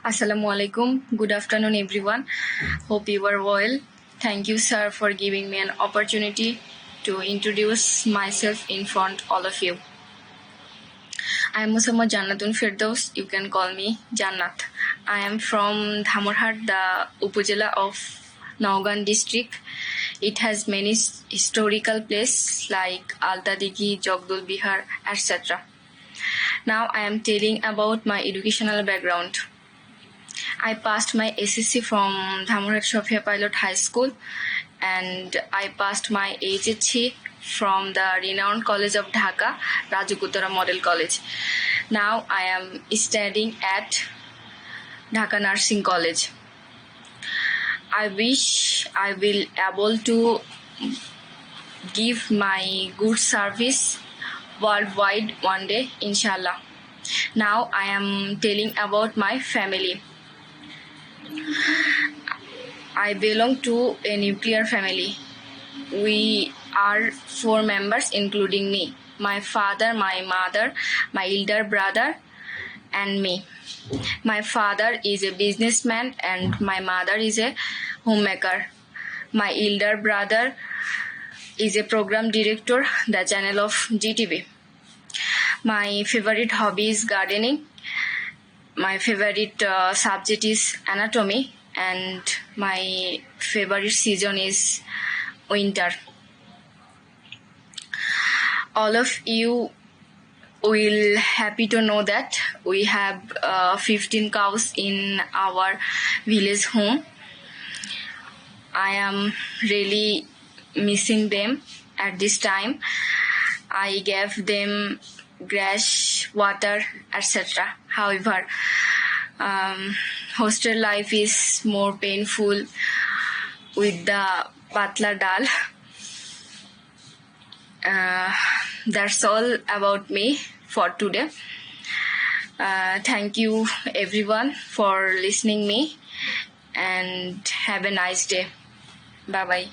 Assalamualaikum. Good afternoon, everyone. Hope you are well. Thank you, sir, for giving me an opportunity to introduce myself in front of all of you. I am Muhammad JANNATUL FERDOUSI. You can call me Jannat. I am from Dhamorhat, the Upazila of Naugan district. It has many historical places like Alta Digi, Jogdul Bihar, etc. Now I am telling about my educational background. I passed my SSC from Dhamorhat Sophia Pilot High School, and I passed my HSC from the renowned College of Dhaka, Rajukuttara Model College. Now I am studying at Dhaka Nursing College. I wish I will able to give my good service worldwide one day, inshallah. Now I am telling about my family. I belong to a nuclear family. We are 4 members including me, my father, my mother, my elder brother and me. My father is a businessman and my mother is a homemaker. My elder brother is a program director, the channel of GTV. My favorite hobby is gardening. My favorite subject is anatomy, and my favorite season is winter. All of you will happy to know that we have 15 cows in our village home. I am really missing them at this time. I gave them grass, water, etc. However, hostel life is more painful with the patla dal. That's all about me for today. Thank you everyone for listening me, and have a nice day. Bye bye.